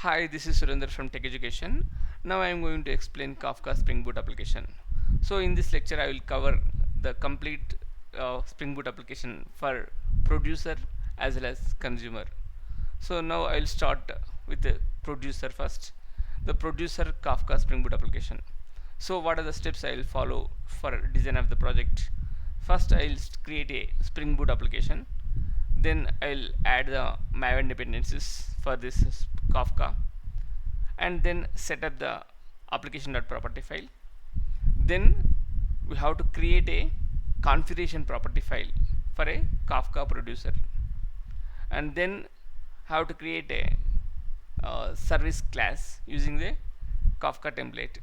Hi, this is Surendra from Tech Education. Now I am going to explain Kafka Spring Boot application. So in this lecture I will cover the complete Spring Boot application for producer as well as consumer. So now I will start with the producer first. The producer Kafka Spring Boot application. So what are the steps I will follow for design of the project? First I will create a Spring Boot application. Then I'll add the Maven dependencies for this Kafka, and then set up the application.property file. Then we have to create a configuration property file for a Kafka producer, and then have to create a service class using the Kafka template.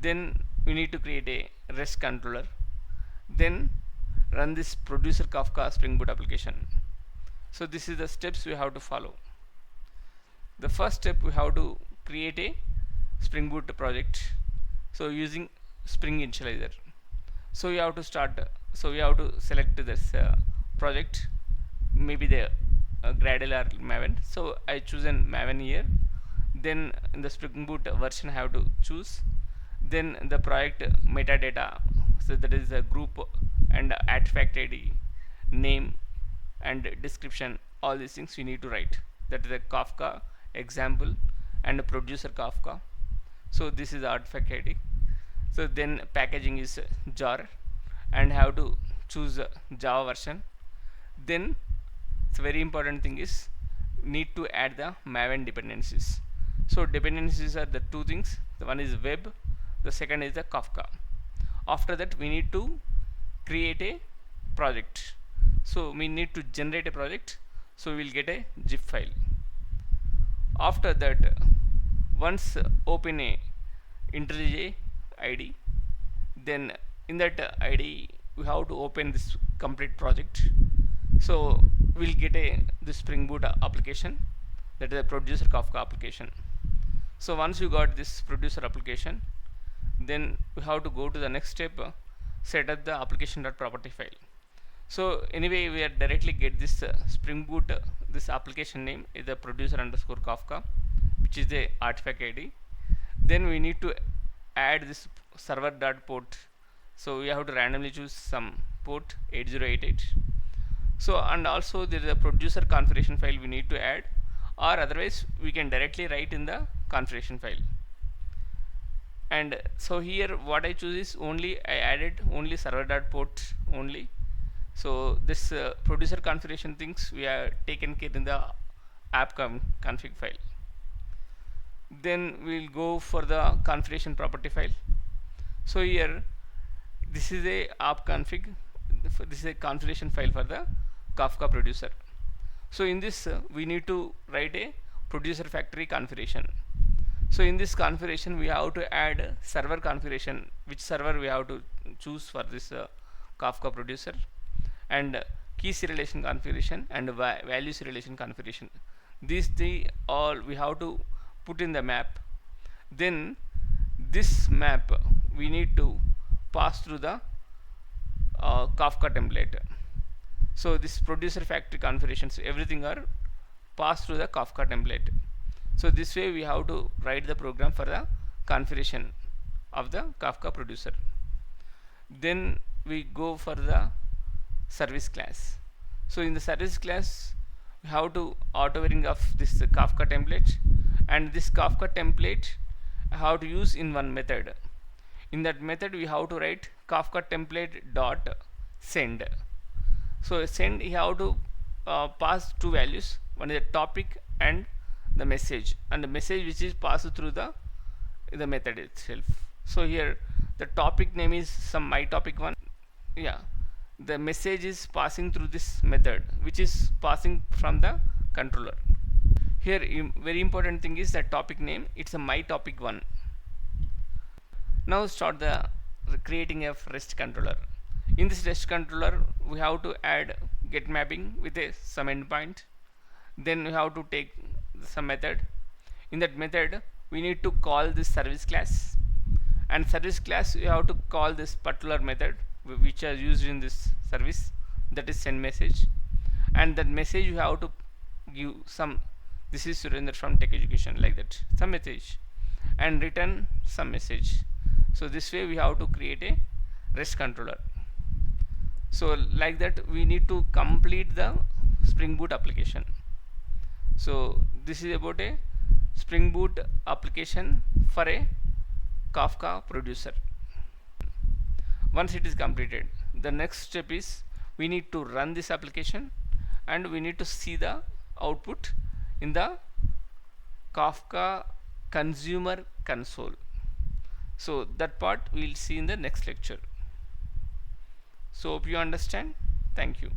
Then we need to create a RestController. Then run this producer Kafka Spring Boot application. So this is the steps we have to follow. The first step, we have to create a Spring Boot project. So using Spring Initializer. So you have to start. So you have to select this project, maybe the Gradle or Maven. So I choose an Maven here. Then in the Spring Boot version I have to choose. Then the project metadata. So that is a group and artifact ID, name and description. All these things you need to write. That is a Kafka example and a producer Kafka. So this is the artifact ID. So then packaging is jar, and have to choose Java version. Then it's very important thing is need to add the Maven dependencies. So dependencies are the two things. The one is web, the second is the Kafka. After that we need to create a project. So we need to generate a project. So we will get a zip file. After that, once open a IntelliJ ID, then in that ID we have to open this complete project. So we'll get a the Spring Boot application, that is a producer Kafka application. So once you got this producer application, then we have to go to the next step, set up the application.property file. So anyway we are directly get this Spring Boot, this application name is the producer_Kafka, which is the artifact ID. Then we need to add this server.port. So we have to randomly choose some port 8088. So and also there is a producer configuration file we need to add, or otherwise we can directly write in the configuration file. And so here what I choose is only I added only server.port only. So this producer configuration things we are taken care in the app config file. Then we'll go for the configuration property file. So here this is a app config. This is a configuration file for the Kafka producer. So in this we need to write a producer factory configuration. So in this configuration we have to add server configuration, which server we have to choose for this Kafka producer, and key serialization configuration and value serialization configuration. These three all we have to put in the map. Then this map we need to pass through the Kafka template. So this producer factory configurations, everything are passed through the Kafka template. So this way we have to write the program for the configuration of the Kafka producer. Then we go for the service class. So in the service class we have to auto-varying of this Kafka template, and this Kafka template I have to use in one method. In that method we have to write Kafka template dot send. So send you have to pass two values. One is the topic and the message, and the message which is passed through the method itself. So here the topic name is some my topic one. Yeah, the message is passing through this method, which is passing from the controller. Here very important thing is that topic name, it's a my topic one. Now start the creating a RestController. In this RestController we have to add get mapping with a some endpoint. Then we have to take some method. In that method we need to call this service class, and service class you have to call this particular method which are used in this service, that is send message. And that message you have to give some this is Surendra from Tech Education, like that, some message, and return some message. So this way we have to create a REST controller. So like that we need to complete the Spring Boot application. So this is about a Spring Boot application for a Kafka producer. Once it is completed, the next step is we need to run this application and we need to see the output in the Kafka consumer console. So that part we will see in the next lecture. So hope you understand. Thank you.